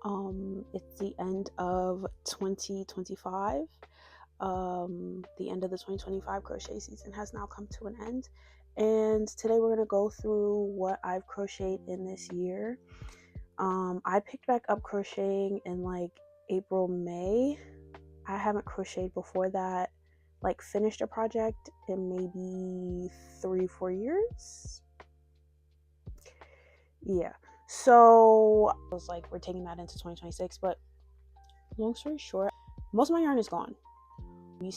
It's the end of 2025. The end of the 2025 crochet season has now come to an end. And today we're going to go through what I've crocheted in this year. I picked back up crocheting in like April, May. I haven't crocheted before that, like finished a project in maybe 3-4 years. Yeah. So I was like, we're taking that into 2026, but long story short, most of my yarn is gone. We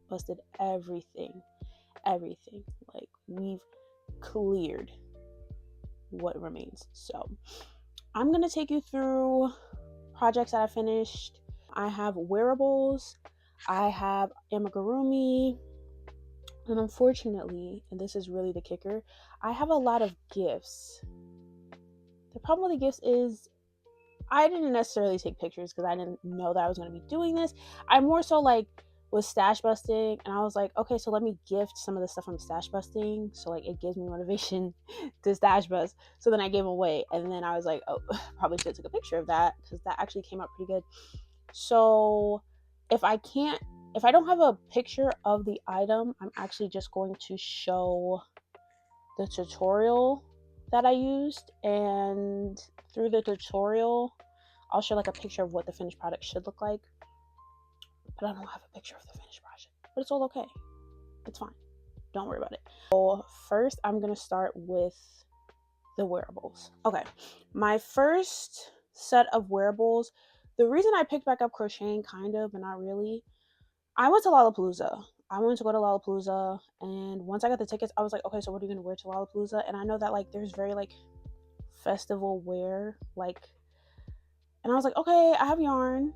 busted everything. Like, we've cleared what remains. So I'm gonna take you through projects that I finished. I have wearables, I have amigurumi, and unfortunately, and this is really the kicker, I have a lot of gifts. The problem with the gifts is I didn't necessarily take pictures because I didn't know that I was going to be doing this. I more so like was stash busting, and I was like, okay, so let me gift some of the stuff I'm stash busting, so like it gives me motivation to stash bust. So then I gave them away, and then I was like, oh, probably should have took a picture of that because that actually came out pretty good. So if I don't have a picture of the item, I'm actually just going to show the tutorial that I used, and through the tutorial I'll show like a picture of what the finished product should look like, but I don't have a picture of the finished project. But it's all okay, it's fine, don't worry about it. So first I'm gonna start with the wearables. Okay, my first set of wearables, the reason I picked back up crocheting, kind of, but not really, I went to Lollapalooza. I wanted to go to Lollapalooza, and once I got the tickets, I was like, okay, so what are you gonna wear to Lollapalooza? And I know that like there's very like festival wear, like, and I was like, okay, I have yarn,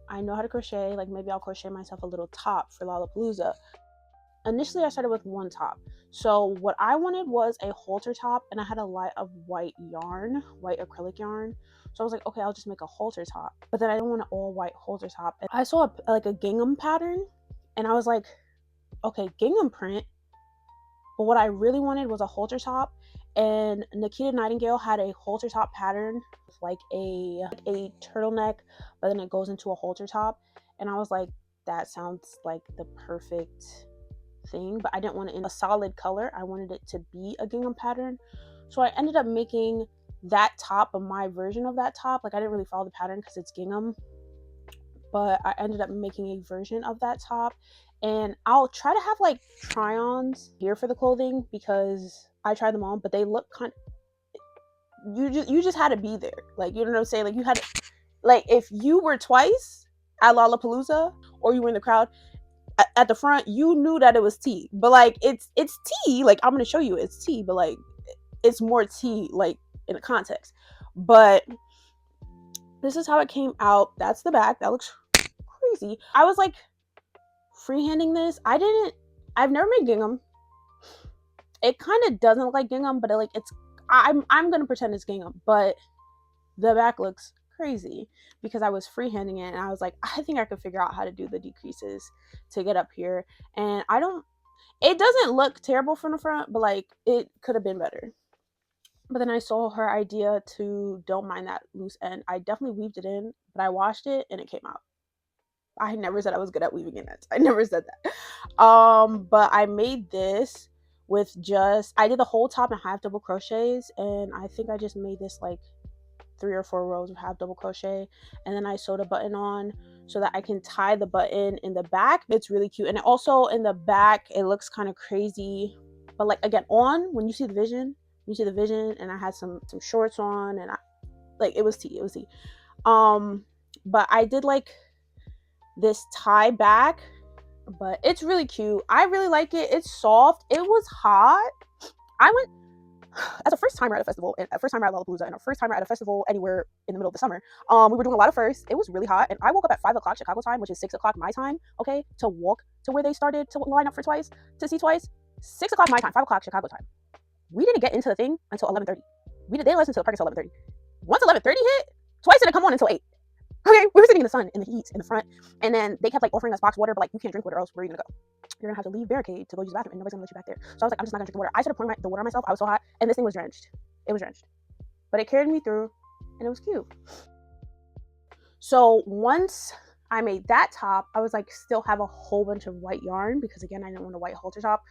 I know how to crochet, like maybe I'll crochet myself a little top for Lollapalooza. Initially I started with one top. So what I wanted was a halter top, and I had a lot of white yarn, white acrylic yarn. So I was like, okay, I'll just make a halter top. But then I didn't want an all white halter top. And I saw like a gingham pattern, and I was like, okay, gingham print. But what I really wanted was a halter top, and Nikita Nightingale had a halter top pattern with like a turtleneck, but then it goes into a halter top, and I was like, that sounds like the perfect thing. But I didn't want it in a solid color, I wanted it to be a gingham pattern. So I ended up making that top, but my version of that top, like I didn't really follow the pattern because it's gingham, but I ended up making a version of that top. And I'll try to have like try-ons here for the clothing because I tried them on, but they look kind of, you just had to be there, like, you know what I'm saying, like you had to, like if you were twice at Lollapalooza or you were in the crowd at the front, you knew that it was tea. But like it's tea, like I'm gonna show you it's tea, but like it's more tea like in a context. But this is how it came out. That's the back. That looks crazy. I was like freehanding this. I've never made gingham. It kind of doesn't look like gingham, but I'm gonna pretend it's gingham, but the back looks crazy because I was freehanding it, and I was like, I think I could figure out how to do the decreases to get up here. And it doesn't look terrible from the front, but like it could have been better. But then I saw her idea to don't mind that loose end. I definitely weaved it in, but I washed it and it came out. I never said I was good at weaving in it. I never said that. But I made this with I did the whole top in half double crochets, and I think I just made this like 3 or 4 rows of half double crochet, and then I sewed a button on so that I can tie the button in the back. It's really cute, and also in the back it looks kind of crazy, but like again, when you see the vision, and I had some shorts on, and it was tea. But I did like this tie back, but it's really cute. I really like it. It's soft. It was hot. I went as a first timer at a festival, and a first timer at Lollapalooza, and a first timer at a festival anywhere in the middle of the summer. We were doing a lot of firsts. It was really hot, and I woke up at 5 o'clock Chicago time, which is 6 o'clock my time, okay, to walk to where they started to line up to see twice. 6 o'clock my time, 5 o'clock Chicago time. We didn't get into the thing until 11:30. They didn't listen to the park until 11:30. Once 11:30 hit, twice didn't come on until 8. Okay, we were sitting in the sun, in the heat, in the front, and then they kept like offering us box water, but like you can't drink water, else where are you gonna go? You're gonna have to leave barricade to go use the bathroom, and nobody's gonna let you back there. So I was like, I'm just not gonna drink the water. I started pouring the water on myself. I was so hot, and this thing was drenched. It was drenched, but it carried me through, and it was cute. So once I made that top, I was like, still have a whole bunch of white yarn because again, I didn't want a white halter top.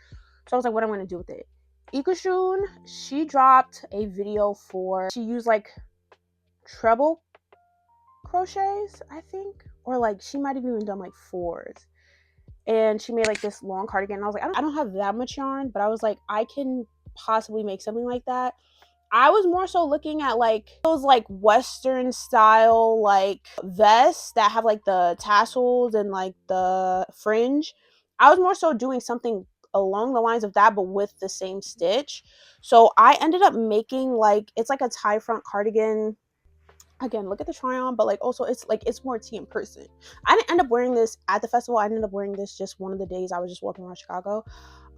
So I was like, what am I gonna do with it? Ikushun, she dropped a video she used like treble crochets, I think, or like she might have even done like fours. And she made like this long cardigan. And I was like, I don't have that much yarn, but I was like, I can possibly make something like that. I was more so looking at like those like Western style like vests that have like the tassels and like the fringe. I was more so doing something along the lines of that, but with the same stitch. So I ended up making like, it's like a tie front cardigan. Again, look at the try on, but like also it's like, it's more tea in person. I didn't end up wearing this at the festival. I ended up wearing this just one of the days I was just walking around Chicago.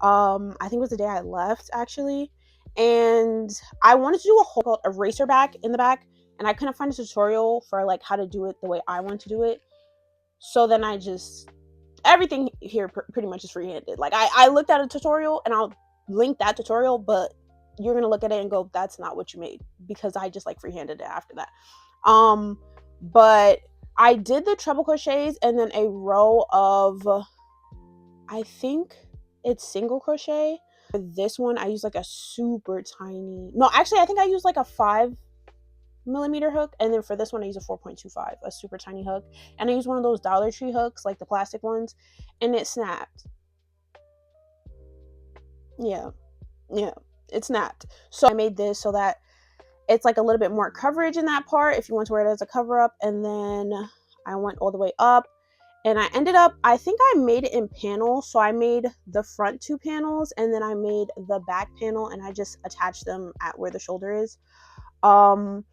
I think it was the day I left actually. And I wanted to do a whole eraser back in the back, and I couldn't find a tutorial for like how to do it the way I want to do it. So then I just, everything here pretty much is freehanded. Like I looked at a tutorial and I'll link that tutorial, but you're gonna look at it and go, that's not what you made, because I just like freehanded it after that. But I did the treble crochets and then a row of, I think it's single crochet. For this one, I use like a super tiny, no, actually, I think I use like a 5mm hook. And then for this one, I use a 4.25, a super tiny hook. And I use one of those Dollar Tree hooks, like the plastic ones, and it snapped. Yeah, it snapped. So I made this so that it's like a little bit more coverage in that part if you want to wear it as a cover up. And then I went all the way up. And I ended up, I think I made it in panels. So I made the front 2 panels and then I made the back panel and I just attached them at where the shoulder is. But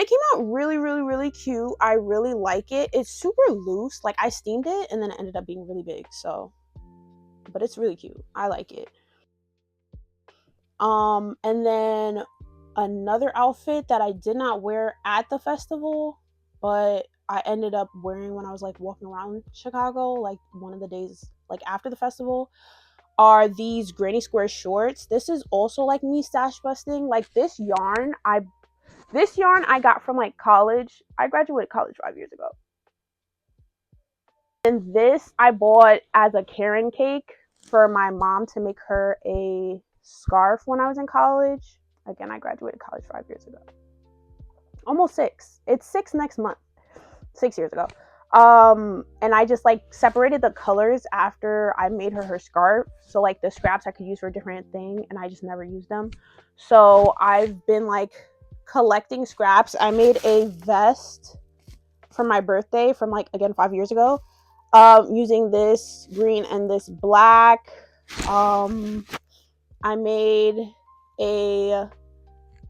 it came out really, really, really cute. I really like it. It's super loose. Like I steamed it and then it ended up being really big. So, but it's really cute. I like it. And then another outfit that I did not wear at the festival, but I ended up wearing when I was like walking around Chicago, like one of the days like after the festival, are these granny square shorts. This is also like me stash busting. Like this yarn I got from like college. I graduated college 5 years ago. And this I bought as a Karen cake for my mom to make her a scarf when I was in college. Again, I graduated college 5 years ago. Almost 6. It's 6 next month. 6 years ago. And I just like separated the colors after I made her scarf. So like the scraps I could use for a different thing and I just never used them. So I've been like collecting scraps. I made a vest for my birthday from like, again, 5 years ago. Using this green and this black. I made a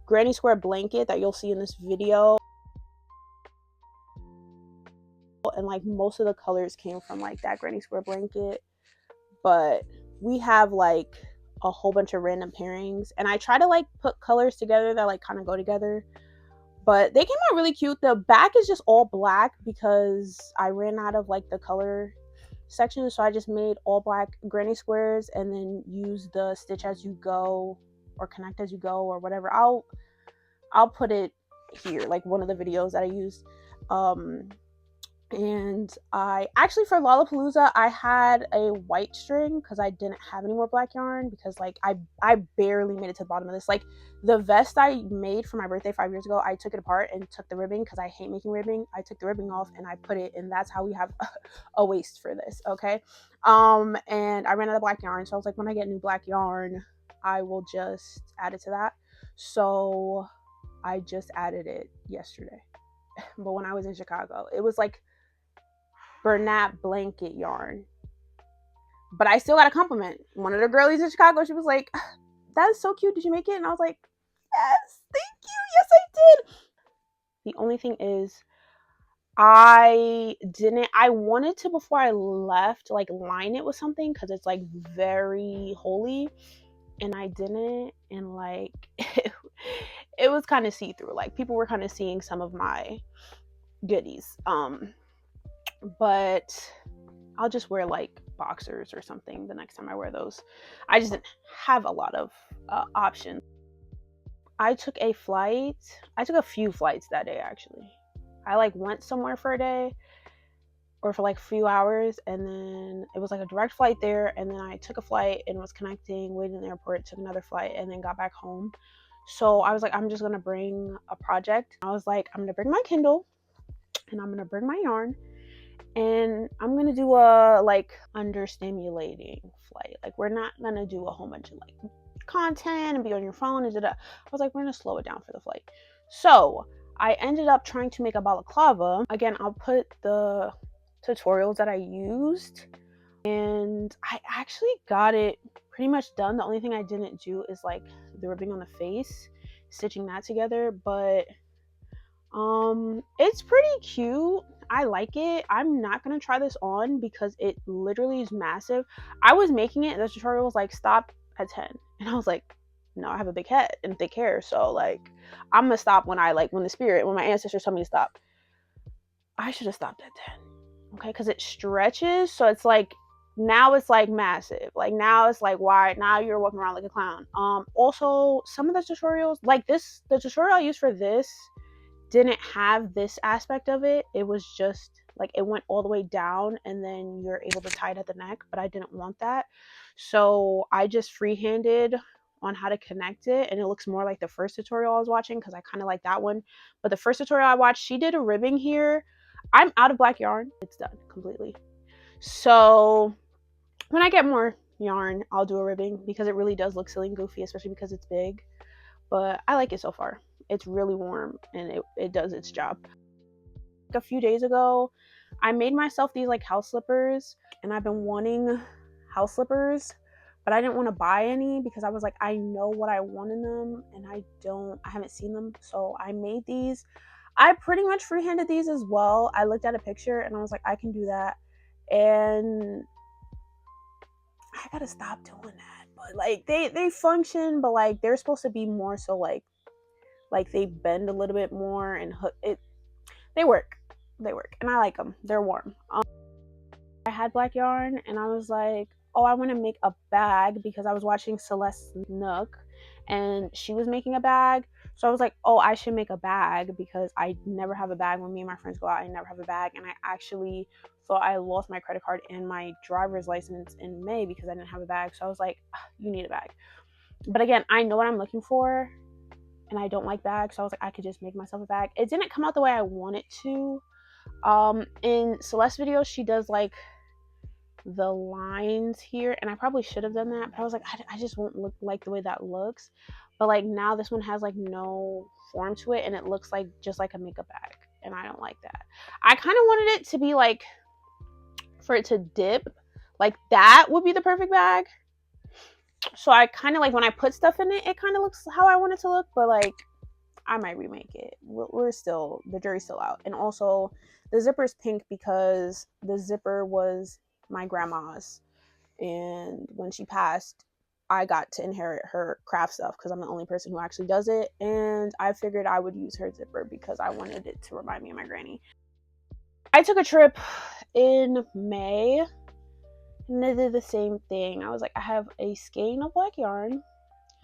granny square blanket that you'll see in this video. And like most of the colors came from like that granny square blanket. But we have like a whole bunch of random pairings. And I try to like put colors together that like kind of go together. But they came out really cute. The back is just all black because I ran out of like the color section, so I just made all black granny squares and then use the stitch as you go or connect as you go or whatever. I'll put it here, like one of the videos that I used. And I actually, for Lollapalooza, I had a white string because I didn't have any more black yarn, because like I barely made it to the bottom of this. Like the vest I made for my birthday 5 years ago, I took it apart and took the ribbing because I hate making ribbing. I took the ribbing off and I put it, and that's how we have a waist for this. Okay. And I ran out of black yarn, so I was like, when I get new black yarn, I will just add it to that. So I just added it yesterday. But when I was in Chicago, it was like Bernat blanket yarn. But I still got a compliment. One of the girlies in Chicago, she was like, that is so cute. Did you make it? And I was like, yes, thank you. Yes, I did. The only thing is, I wanted to, before I left, like line it with something because it's like very holy. And I didn't. And like, it was kind of see-through. Like people were kind of seeing some of my goodies. But I'll just wear like boxers or something the next time I wear those. I just didn't have a lot of options. I took a few flights that day actually. I like went somewhere for a day or for like a few hours, and then it was like a direct flight there, and then I took a flight and was connecting, waited in the airport, took another flight, and then got back home. So I was like, I'm just gonna bring a project. I was like, I'm gonna bring my Kindle and I'm gonna bring my yarn, and I'm gonna do a like understimulating flight. Like, we're not gonna do a whole bunch of like content and be on your phone and da-da. I was like, we're gonna slow it down for the flight. So I ended up trying to make a balaclava. Again, I'll put the tutorials that I used, and I actually got it pretty much done. The only thing I didn't do is like the ribbing on the face, stitching that together, but it's pretty cute. I like it. I'm not gonna try this on because it literally is massive. I was making it and the tutorial was like, stop at 10, and I was like, no, I have a big head and thick hair, so like I'm gonna stop when my ancestors tell me to stop. I should have stopped at 10, okay, because it stretches, so it's like now it's like massive. Like now it's like wide. Now you're walking around like a clown. Also some of the tutorials, like this, the tutorial I used for this didn't have this aspect of it. It was just like it went all the way down and then you're able to tie it at the neck, but I didn't want that. So I just freehanded on how to connect it, and it looks more like the first tutorial I was watching because I kind of like that one. But the first tutorial I watched, she did a ribbing here. I'm out of black yarn. It's done completely. So when I get more yarn, I'll do a ribbing because it really does look silly and goofy, especially because it's big. But I like it so far. It's really warm and it does its job. A few days ago, I made myself these like house slippers, and I've been wanting house slippers, but I didn't want to buy any because I was like, I know what I want in them and I haven't seen them. So I made these. I pretty much freehanded these as well. I looked at a picture and I was like, I can do that. And I gotta stop doing that. But like they function, but like they're supposed to be more so like they bend a little bit more and they work, and I like them. They're warm. I had black yarn and I was like, oh, I want to make a bag because I was watching Celeste Nook and she was making a bag. So I was like, oh, I should make a bag because I never have a bag. When me and my friends go out, I never have a bag, and I actually thought I lost my credit card and my driver's license in May because I didn't have a bag. So I was like, you need a bag. But again, I know what I'm looking for and I don't like bags, so I was like, I could just make myself a bag. It didn't come out the way I wanted to. In Celeste's video, she does like the lines here, and I probably should have done that, but I was like, I just won't look like the way that looks. But like now this one has like no form to it and it looks like just like a makeup bag, and I don't like that. I kind of wanted it to be like, for it to dip, like that would be the perfect bag. So I kind of like when I put stuff in it, it kind of looks how I want it to look, but like I might remake it. The jury's still out. And also the zipper's pink because the zipper was my grandma's, and when she passed, I got to inherit her craft stuff because I'm the only person who actually does it, and I figured I would use her zipper because I wanted it to remind me of my granny. I took a trip in May and I did the same thing. I was like, I have a skein of black yarn.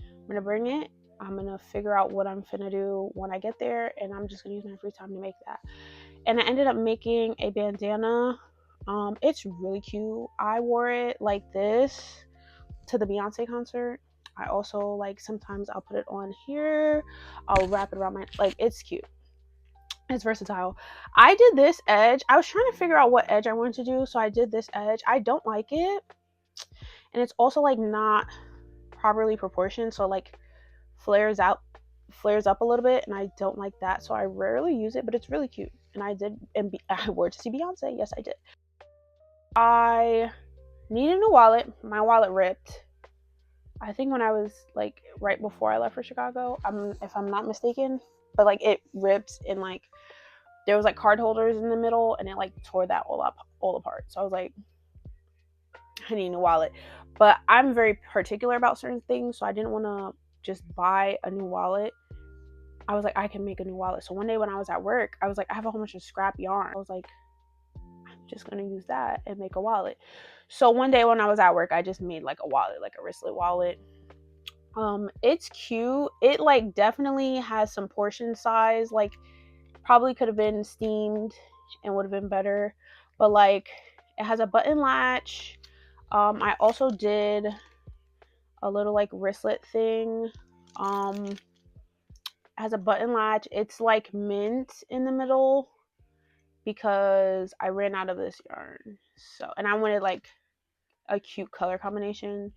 I'm gonna bring it. I'm gonna figure out what I'm finna do when I get there, and I'm just gonna use my free time to make that. And I ended up making a bandana. It's really cute. I wore it like this to the Beyonce concert. I also like sometimes I'll put it on here. I'll wrap it around it's cute. It's versatile. I did this edge. I was trying to figure out what edge I wanted to do, so I did this edge. I don't like it, and it's also like not properly proportioned, so like flares up a little bit, and I don't like that, so I rarely use it, but it's really cute. And I wore it to see Beyonce. Yes, I did. I need a new wallet. My wallet ripped, I think, when I was like right before I left for Chicago, if I'm not mistaken, but like it ripped, and like there was like card holders in the middle, and it like tore that all apart. So I was like, I need a new wallet. But I'm very particular about certain things, so I didn't want to just buy a new wallet. I was like, I can make a new wallet. So one day when I was at work, I was like, I have a whole bunch of scrap yarn. I was like, I'm just gonna use that and make a wallet. So one day when I was at work, I just made like a wallet, like a wristlet wallet. It's cute. It like definitely has some portion size. Like Probably could have been steamed and would have been better, but like it has a button latch. I also did a little like wristlet thing. It has a button latch. It's like mint in the middle because I ran out of this yarn. So, and I wanted like a cute color combination,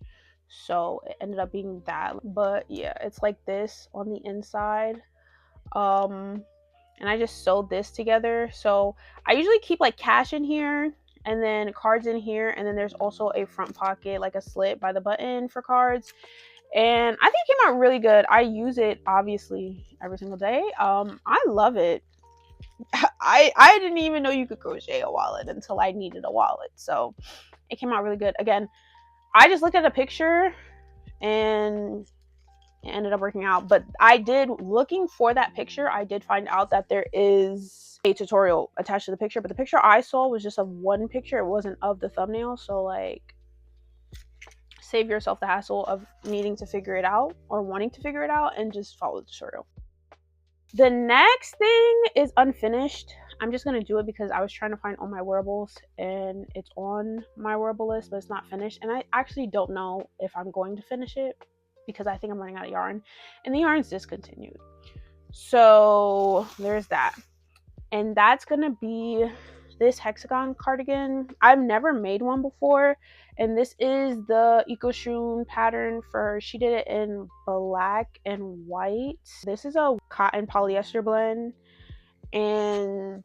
so it ended up being that. But yeah, it's like this on the inside. And I just sewed this together. So I usually keep like cash in here and then cards in here, and then there's also a front pocket, like a slit by the button for cards. And I think it came out really good. I use it obviously every single day. I love it. I didn't even know you could crochet a wallet until I needed a wallet. So it came out really good. Again, I just looked at a picture and it ended up working out. But I did, looking for that picture, I did find out that there is a tutorial attached to the picture. But the picture I saw was just of one picture. It wasn't of the thumbnail. So like, save yourself the hassle of needing to figure it out or wanting to figure it out and just follow the tutorial. The next thing is unfinished. I'm just going to do it because I was trying to find all my wearables and it's on my wearable list, but it's not finished. And I actually don't know if I'm going to finish it because I think I'm running out of yarn and the yarn's discontinued. So there's that. And that's going to be this hexagon cardigan. I've never made one before, and this is the Ecoshun pattern for, she did it in black and white. This is a cotton polyester blend and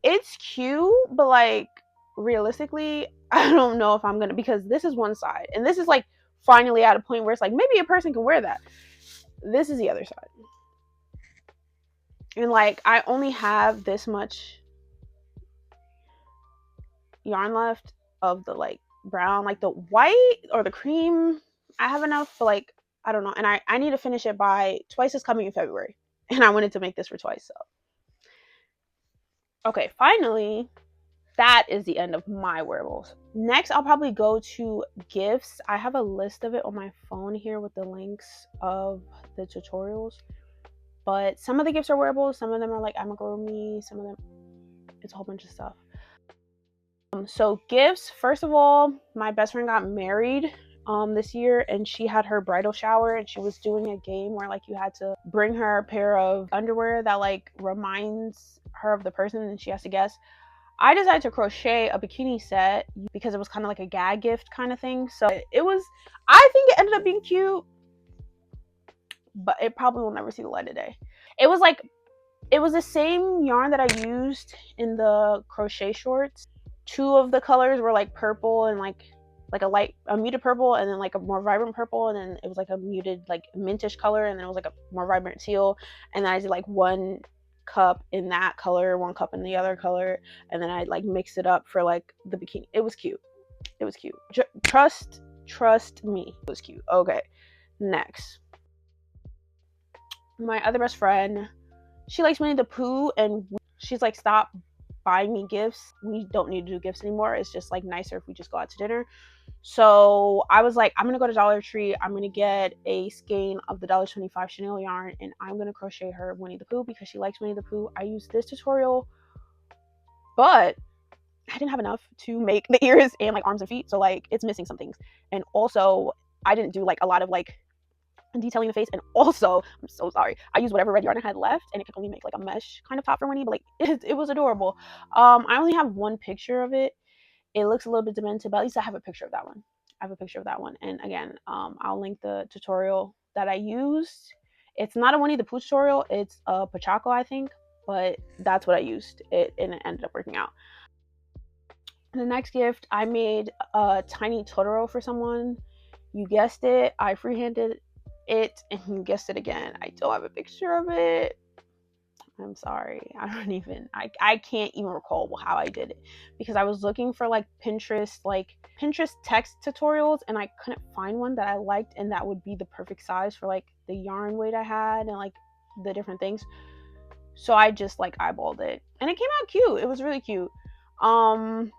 it's cute, but like realistically I don't know if I'm gonna, because this is one side and this is like finally at a point where it's like maybe a person can wear that. This is the other side, and like I only have this much yarn left of the like brown. Like the white or the cream I have enough for like, I don't know, and I need to finish it by Twice is coming in February and I wanted to make this for Twice. So okay, finally that is the end of my wearables. Next I'll probably go to gifts. I have a list of it on my phone here with the links of the tutorials, but some of the gifts are wearables, some of them are like amigurumi, some of them it's a whole bunch of stuff. So gifts, first of all, my best friend got married this year and she had her bridal shower and she was doing a game where like you had to bring her a pair of underwear that like reminds her of the person and she has to guess. I decided to crochet a bikini set because it was kind of like a gag gift kind of thing. So it was, I think it ended up being cute, but it probably will never see the light of day. It was like, it was the same yarn that I used in the crochet shorts. Two of the colors were like purple and like a muted purple and then like a more vibrant purple, and then it was like a muted like mintish color, and then it was like a more vibrant teal, and then I did like one cup in that color, one cup in the other color, and then I like mixed it up for like the bikini. It was cute. It was cute. Trust me, it was cute. Okay, next, my other best friend, she likes Winnie the Pooh, and she's like, stop buying me gifts. We don't need to do gifts anymore. It's just like nicer if we just go out to dinner. So I was like, I'm gonna go to Dollar Tree. I'm gonna get a skein of the $1.25 Chanel yarn and I'm gonna crochet her Winnie the Pooh because she likes Winnie the Pooh. I used this tutorial, but I didn't have enough to make the ears and like arms and feet, so like it's missing some things. And also I didn't do like a lot of like detailing the face, and also I'm so sorry, I used whatever red yarn I had left and it could only make like a mesh kind of top for Winnie, but like it was adorable. I only have one picture of it. It looks a little bit demented, but at least I have a picture of that one. And again, I'll link the tutorial that I used. It's not a Winnie the Pooh tutorial, it's a Pachaco I think, but that's what I used it and it ended up working out. The next gift, I made a tiny Totoro for someone. You guessed it, I freehanded it, and you guessed it again, I don't have a picture of it. I'm sorry, I can't even recall how I did it because I was looking for like Pinterest text tutorials and I couldn't find one that I liked and that would be the perfect size for like the yarn weight I had and like the different things. So I just like eyeballed it and it came out cute. It was really cute. And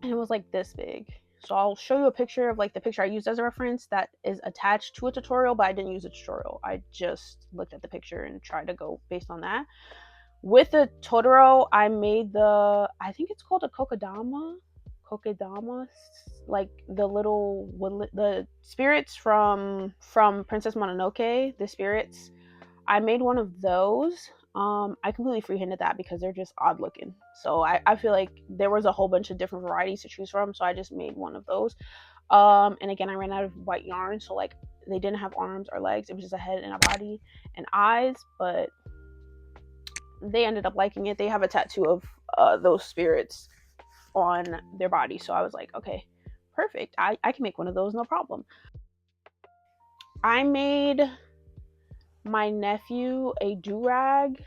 it was like this big. So I'll show you a picture of like the picture I used as a reference that is attached to a tutorial, but I didn't use a tutorial. I just looked at the picture and tried to go based on that. With the Totoro, I made the, I think it's called a Kokedama, like the little the spirits from Princess Mononoke, the spirits. I made one of those. I completely freehanded that because they're just odd looking. So I feel like there was a whole bunch of different varieties to choose from. So I just made one of those. And again, I ran out of white yarn. So like they didn't have arms or legs. It was just a head and a body and eyes. But they ended up liking it. They have a tattoo of those spirits on their body. So I was like, okay, perfect. I can make one of those, no problem. I made my nephew a do-rag,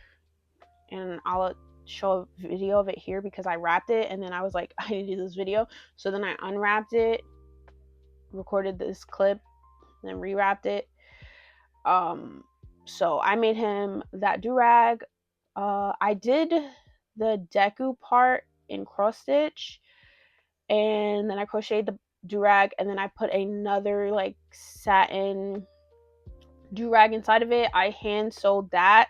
and I'll show a video of it here because I wrapped it and then I was like, I need to do this video. So then I unwrapped it, recorded this clip, then rewrapped it. So I made him that do-rag. I did the deku part in cross stitch, and then I crocheted the do-rag, and then I put another like satin do-rag inside of it. I hand sewed that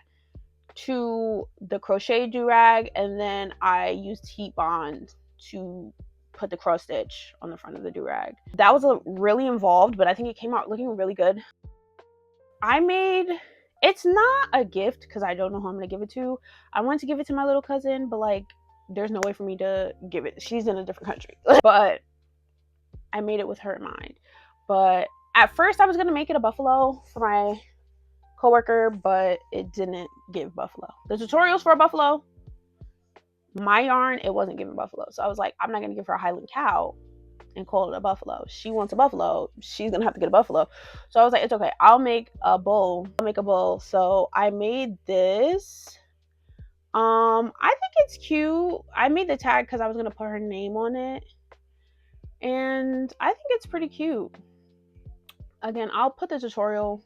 to the crochet do-rag, and then I used heat bond to put the cross stitch on the front of the do-rag. That was really involved, but I think it came out looking really good. I made, it's not a gift because I don't know who I'm gonna give it to. I wanted to give it to my little cousin, but like there's no way for me to give it. She's in a different country. But I made it with her in mind. But at first I was gonna make it a buffalo for my coworker, but it didn't give buffalo. The tutorials for a buffalo, my yarn, it wasn't giving buffalo. So I was like, I'm not gonna give her a Highland cow and call it a buffalo. She wants a buffalo, she's gonna have to get a buffalo. So I was like, it's okay, I'll make a bowl. So I made this. I think it's cute. I made the tag because I was gonna put her name on it, and I think it's pretty cute. Again, I'll put the tutorial.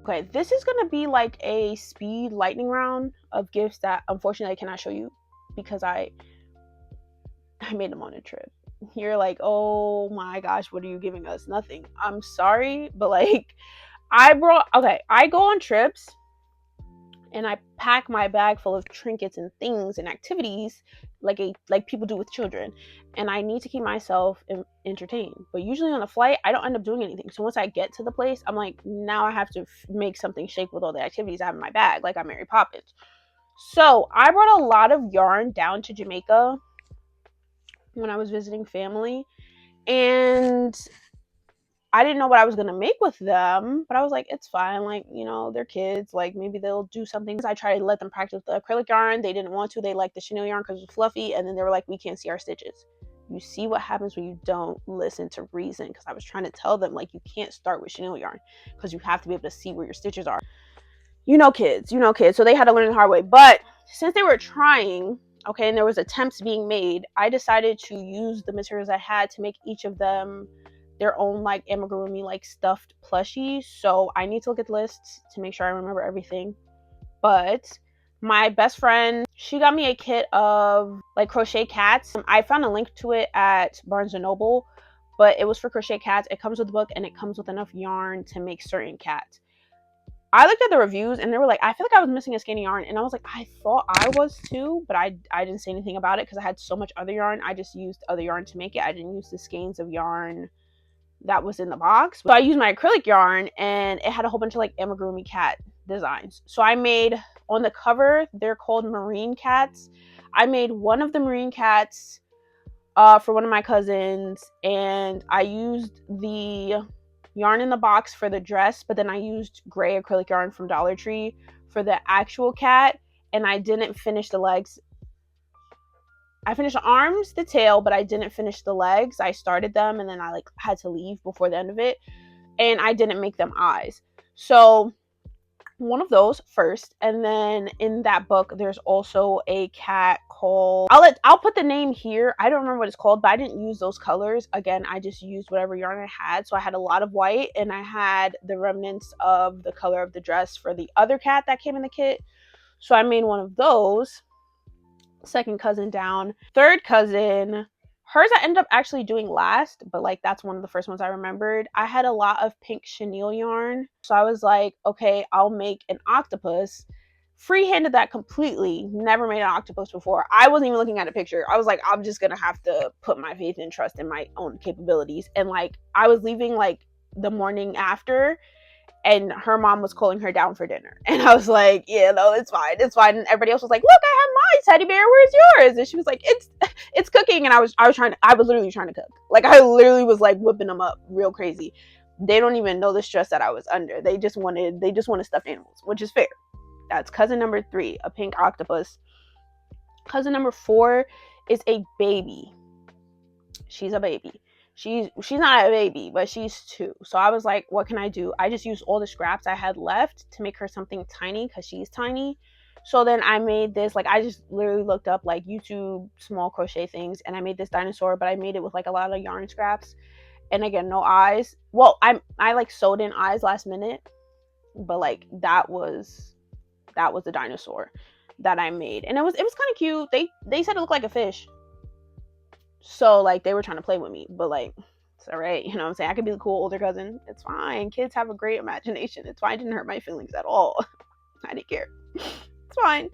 Okay, this is gonna be like a speed lightning round of gifts that unfortunately I cannot show you because I made them on a trip. You're like, oh my gosh, what are you giving us? Nothing. I'm sorry, but like I go on trips and I pack my bag full of trinkets and things and activities like people do with children, and I need to keep myself entertained. But usually on a flight, I don't end up doing anything. So once I get to the place, I'm like, now I have to make something shake with all the activities I have in my bag, like I'm Mary Poppins. So I brought a lot of yarn down to Jamaica when I was visiting family, and I didn't know what I was going to make with them, but I was like, it's fine. Like, you know, they're kids. Like, maybe they'll do something. I tried to let them practice the acrylic yarn. They didn't want to. They liked the chenille yarn because it was fluffy. And then they were like, we can't see our stitches. You see what happens when you don't listen to reason. Because I was trying to tell them, like, you can't start with chenille yarn because you have to be able to see where your stitches are. You know kids. So they had to learn the hard way. But since they were trying, okay, and there was attempts being made, I decided to use the materials I had to make each of them their own like amigurumi like stuffed plushie. So I need to look at the list to make sure I remember everything. But my best friend, she got me a kit of like crochet cats. I found a link to it at Barnes & Noble, but it was for crochet cats. It comes with a book and it comes with enough yarn to make certain cats. I looked at the reviews and they were like, I feel like I was missing a skein of yarn. And I was like, I thought I was too, but I didn't say anything about it because I had so much other yarn. I just used other yarn to make it. I didn't use the skeins of yarn that was in the box. So I used my acrylic yarn and it had a whole bunch of like amigurumi cat designs. So I made, on the cover, they're called marine cats. I made one of the marine cats for one of my cousins, and I used the yarn in the box for the dress, but then I used gray acrylic yarn from Dollar Tree for the actual cat, and I didn't finish the legs. I finished the arms, the tail, but I didn't finish the legs. I started them and then I like had to leave before the end of it, and I didn't make them eyes. So one of those first, and then in that book there's also a cat called, I'll put the name here. I don't remember what it's called, but I didn't use those colors. Again, I just used whatever yarn I had. So I had a lot of white and I had the remnants of the color of the dress for the other cat that came in the kit. So I made one of those. Second cousin down. Third cousin, hers I ended up actually doing last, but like that's one of the first ones I remembered. I had a lot of pink chenille yarn, so I was like, okay, I'll make an octopus freehanded that completely. Never made an octopus before. I wasn't even looking at a picture. I was like, I'm just gonna have to put my faith and trust in my own capabilities. And like, I was leaving like the morning after, and her mom was calling her down for dinner, and I was like, yeah, no, it's fine, it's fine. And everybody else was like, look, I have my teddy bear, where's yours? And she was like, it's cooking. And I was literally trying to cook. Like, I literally was like whipping them up real crazy. They don't even know the stress that I was under. They just wanted stuffed animals, which is fair. That's cousin number 3, a pink octopus. Cousin number 4 is a baby. She's a baby. She's not a baby, but she's 2. So I was like, what can I do? I just used all the scraps I had left to make her something tiny, because she's tiny. So then I made this, like, I just literally looked up like YouTube small crochet things, and I made this dinosaur, but I made it with like a lot of yarn scraps. And again, no eyes. Well, I like sewed in eyes last minute, but like that was the dinosaur that I made. And it was kind of cute. They said it looked like a fish. So like they were trying to play with me, but like, it's all right. You know what I'm saying? I could be the cool older cousin. It's fine. Kids have a great imagination. It's fine. It didn't hurt my feelings at all. I didn't care. It's fine.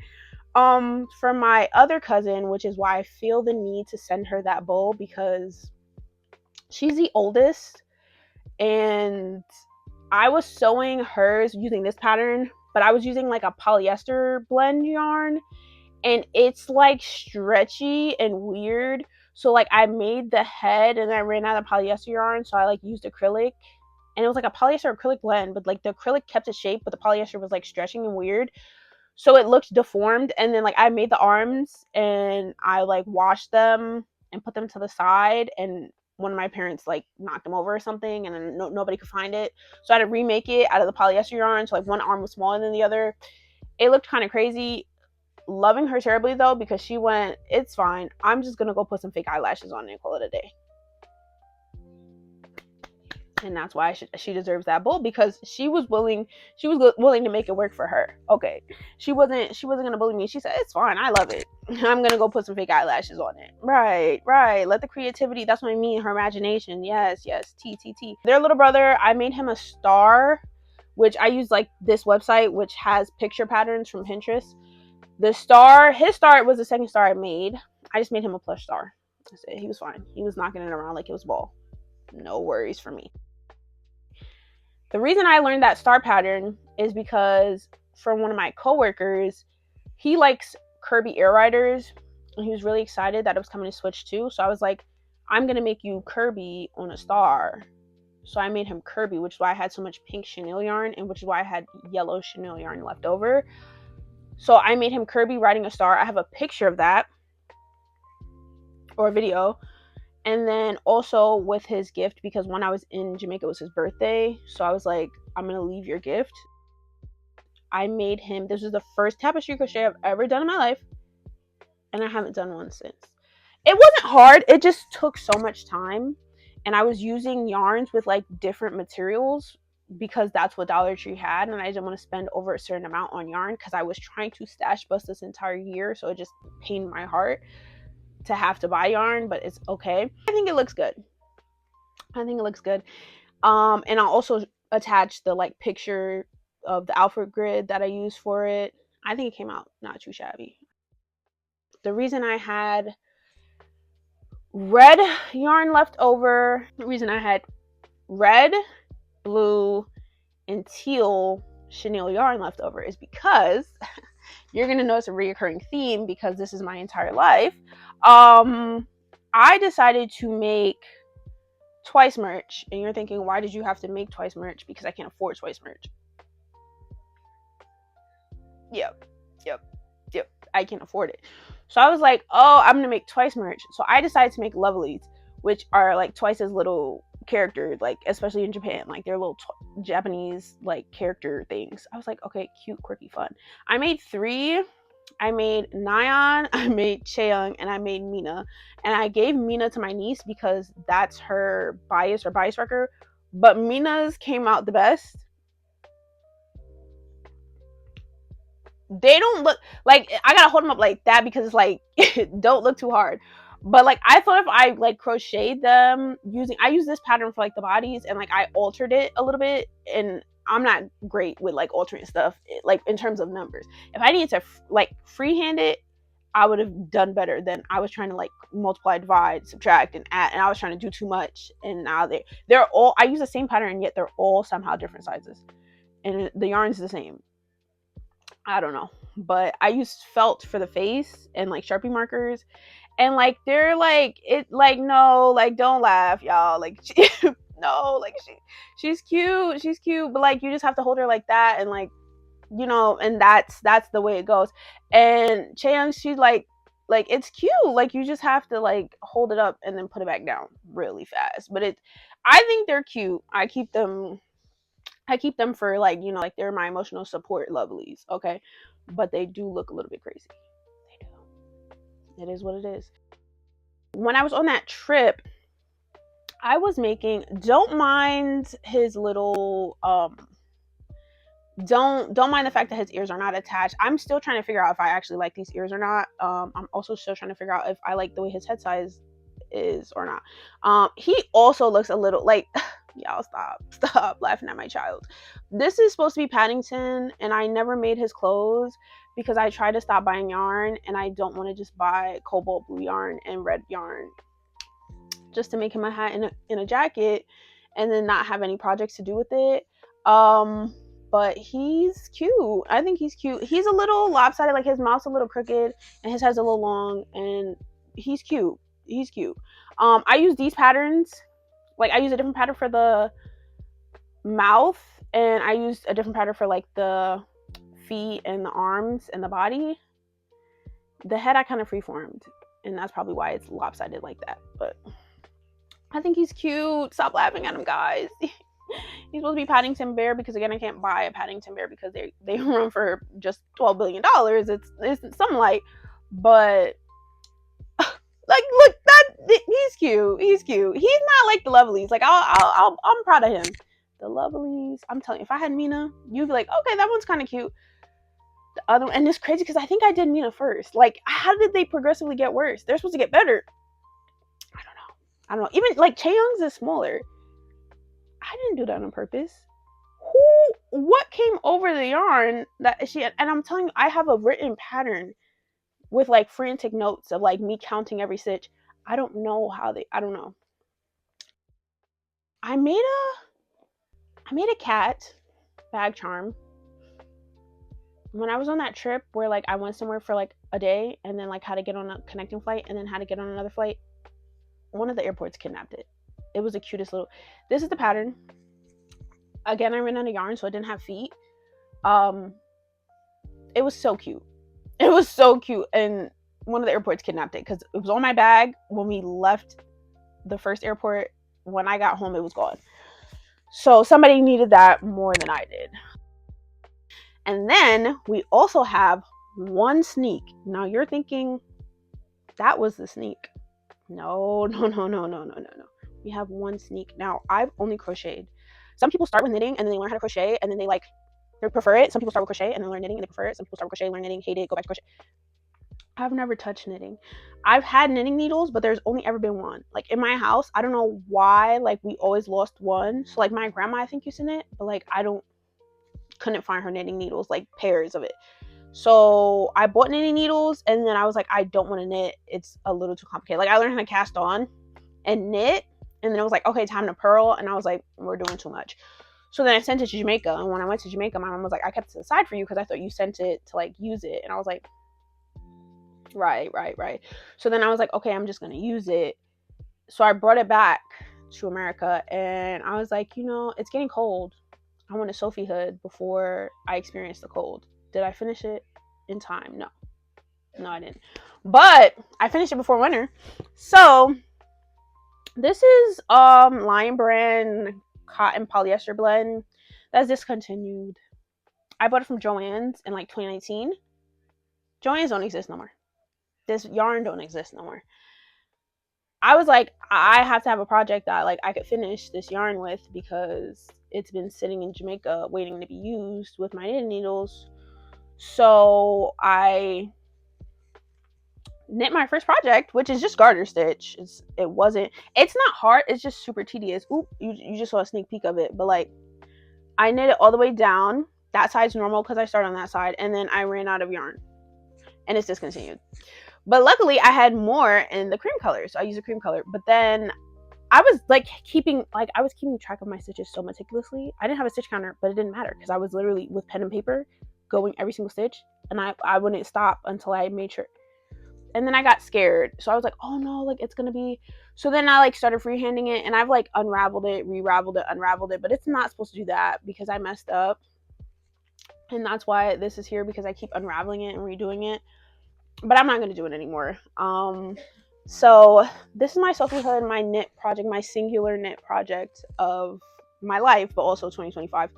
For my other cousin, which is why I feel the need to send her that bowl, because she's the oldest, and I was sewing hers using this pattern, but I was using like a polyester blend yarn, and it's like stretchy and weird. So like I made the head and I ran out of polyester yarn, so I like used acrylic, and it was like a polyester acrylic blend, but like the acrylic kept its shape, but the polyester was like stretching and weird, so it looked deformed. And then like I made the arms and I like washed them and put them to the side, and one of my parents like knocked them over or something, and then nobody could find it, so I had to remake it out of the polyester yarn, so like one arm was smaller than the other. It looked kind of crazy. Loving her terribly though, because she went, it's fine, I'm just gonna go put some fake eyelashes on it and call it a day. And that's why she deserves that bowl, because she was willing to make it work for her. Okay, she wasn't gonna bully me. She said, it's fine, I love it, I'm gonna go put some fake eyelashes on it. Right, let the creativity, that's what I mean, her imagination. Yes, T. Their little brother, I made him a star, which I use like this website which has picture patterns from Pinterest. His star was the second star I made. I just made him a plush star. That's it. He was fine. He was knocking it around like it was ball. No worries for me. The reason I learned that star pattern is because from one of my coworkers, he likes Kirby Air Riders, and he was really excited that it was coming to Switch 2. So I was like, I'm gonna make you Kirby on a star. So I made him Kirby, which is why I had so much pink chenille yarn, and which is why I had yellow chenille yarn left over. So I made him Kirby riding a star. I have a picture of that, or a video. And then also with his gift, because when I was in Jamaica, it was his birthday. So I was like, I'm going to leave your gift. I made him, this was the first tapestry crochet I've ever done in my life, and I haven't done one since. It wasn't hard. It just took so much time. And I was using yarns with like different materials, because that's what Dollar Tree had, and I didn't want to spend over a certain amount on yarn, because I was trying to stash bust this entire year, so it just pained my heart to have to buy yarn, but it's okay. I think it looks good. And I'll also attach the like picture of the outfit grid that I used for it. I think it came out not too shabby. The reason I had red yarn left over, the reason I had red, blue, and teal chenille yarn left over is because you're gonna notice a reoccurring theme, because this is my entire life. I decided to make twice merch, and you're thinking, why did you have to make twice merch? Because I can't afford twice merch. Yep, I can't afford it. So I was like, oh, I'm gonna make twice merch. So I decided to make lovelies, which are like twice as little characters, like especially in Japan, like they're little Japanese like character things. I was like, okay, cute, quirky, fun. I made 3. I made Nyan, I made Cheong, and I made Mina. And I gave Mina to my niece because that's her bias wrecker. But Mina's came out the best. They don't look like, I gotta hold them up like that because it's like don't look too hard. But like I thought if I like crocheted them using, I use this pattern for like the bodies, and like I altered it a little bit, and I'm not great with like altering stuff, like in terms of numbers. If I needed to like freehand it, I would have done better than I was trying to like multiply, divide, subtract, and add, and I was trying to do too much. And now they're all, I use the same pattern, and yet they're all somehow different sizes, and the yarn's the same. I don't know, but I used felt for the face and like Sharpie markers, and like they're like it like no, like don't laugh, y'all. Like no, like she's cute, but like you just have to hold her like that, and like, you know, and that's the way it goes. And Chaeyoung, she's like it's cute, like you just have to like hold it up and then put it back down really fast. But I think they're cute. I keep them for like, you know, like they're my emotional support lovelies, okay? But they do look a little bit crazy. They do. It is what it is. When I was on that trip, I was making, don't mind his little don't mind the fact that his ears are not attached. I'm still trying to figure out if I actually like these ears or not. I'm also still trying to figure out if I like the way his head size is or not. He also looks a little like y'all stop laughing at my child. This is supposed to be Paddington, and I never made his clothes because I tried to stop buying yarn, and I don't want to just buy cobalt blue yarn and red yarn just to make him a hat and a jacket and then not have any projects to do with it. But he's cute. I think he's cute. He's a little lopsided, like his mouth's a little crooked and his head's a little long, and he's cute. I use these patterns. Like I use a different pattern for the mouth, and I use a different pattern for like the feet and the arms and the body. The head I kind of freeformed, and that's probably why it's lopsided like that. But I think he's cute. Stop laughing at him, guys. He's supposed to be Paddington Bear because, again, I can't buy a Paddington Bear because they run for just $12 billion. It's something like, but like, look, he's cute. He's not like the Lovelies. Like I'm proud of him. The Lovelies, I'm telling you, if I had Mina, you'd be like, okay, that one's kind of cute. The other one, and it's crazy because I think I did Mina first. Like, how did they progressively get worse? They're supposed to get better. I don't know. Even like Chaeyoung's is smaller. I didn't do that on purpose. What came over the yarn that she had? And I'm telling you, I have a written pattern with like frantic notes of like me counting every stitch. I don't know. I made a cat bag charm when I was on that trip where like I went somewhere for like a day and then like had to get on a connecting flight and then had to get on another flight. One of the airports kidnapped it. It was the cutest little, this is the pattern. Again, I ran out of yarn, so I didn't have feet. It was so cute. And one of the airports kidnapped it because it was on my bag when we left the first airport. When I got home, it was gone. So somebody needed that more than I did. And then we also have one sneak. Now you're thinking that was the sneak. No. We have one sneak. Now, I've only crocheted. Some people start with knitting and then they learn how to crochet and then they prefer it. Some people start with crochet and then learn knitting and they prefer it. Some people start with crochet, learn knitting, hate it, go back to crochet. I've never touched knitting. I've had knitting needles, but there's only ever been one. Like in my house, I don't know why, like we always lost one. So like my grandma, I think used to knit, but like couldn't find her knitting needles, like pairs of it. So I bought knitting needles and then I was like, I don't want to knit. It's a little too complicated. Like I learned how to cast on and knit. And then it was like, okay, time to purl. And I was like, we're doing too much. So then I sent it to Jamaica. And when I went to Jamaica, my mom was like, I kept it to the side for you because I thought you sent it to like use it. And I was like, right. So then I was like, okay, I'm just going to use it. So I brought it back to America. And I was like, you know, it's getting cold. I want a Sophie hood before I experience the cold. Did I finish it in time? No, I didn't. But I finished it before winter. So this is Lion Brand cotton polyester blend that's discontinued. I bought it from Joann's in like 2019. Joann's don't exist no more. This yarn don't exist no more. I was like, I have to have a project that like I could finish this yarn with because it's been sitting in Jamaica waiting to be used with my knitting needles. So I knit my first project, which is just garter stitch. It's not hard, it's just super tedious. Oop, you just saw a sneak peek of it, but like I knit it all the way down. That side's normal because I started on that side, and then I ran out of yarn and it's discontinued. But luckily I had more in the cream color, so I used a cream color. But then I was keeping track of my stitches so meticulously. I didn't have a stitch counter, but it didn't matter because I was literally with pen and paper going every single stitch, and I wouldn't stop until I made sure. And then I got scared, so I was like, oh no, like it's gonna be. So then I started freehanding it, and I've unraveled it, re-raveled it, unraveled it, but it's not supposed to do that because I messed up, and that's why this is here, because I keep unraveling it and redoing it. But I'm not gonna do it anymore. So this is my Sophie Hood, my knit project, my singular knit project of my life, but also 2025.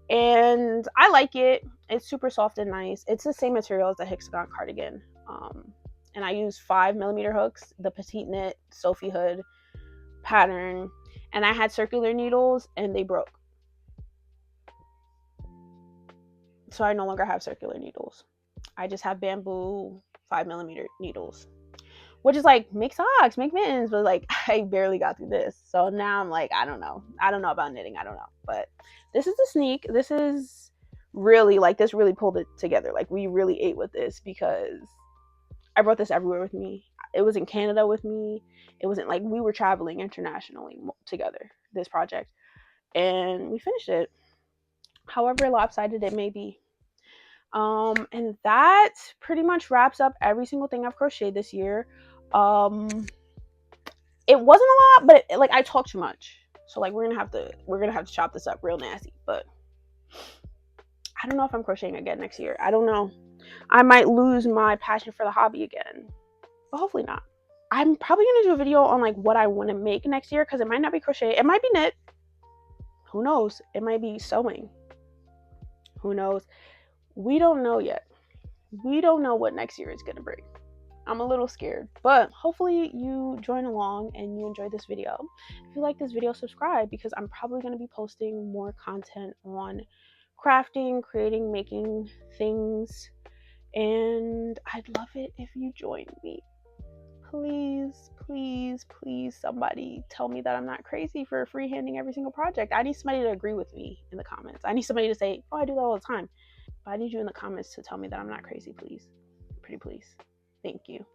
And I like it. It's super soft and nice. It's the same material as the hexagon cardigan. And I use 5mm hooks, the petite knit Sophie Hood pattern. And I had circular needles and they broke. So I no longer have circular needles. I just have bamboo 5mm needles. Which is make socks, make mittens, but I barely got through this. So now I'm I don't know. I don't know about knitting. I don't know. But this is a sneak. This is really this really pulled it together. We really ate with this because I brought this everywhere with me. It was in Canada with me. It wasn't we were traveling internationally together, this project. And we finished it. However lopsided it may be. And that pretty much wraps up every single thing I've crocheted this year. It wasn't a lot, but I talk too much, so we're gonna have to chop this up real nasty. But I don't know if I'm crocheting again next year. I don't know. I might lose my passion for the hobby again, but hopefully not. I'm probably gonna do a video on what I want to make next year, because it might not be crochet, it might be knit, who knows, it might be sewing, who knows. We don't know yet. We don't know what next year is gonna bring. I'm a little scared, but hopefully you join along and you enjoyed this video. If you like this video, subscribe, because I'm probably going to be posting more content on crafting, creating, making things, and I'd love it if you join me. Please, please, please, somebody tell me that I'm not crazy for freehanding every single project. I need somebody to agree with me in the comments. I need somebody to say, oh, I do that all the time. But I need you in the comments to tell me that I'm not crazy, please. Pretty please. Thank you.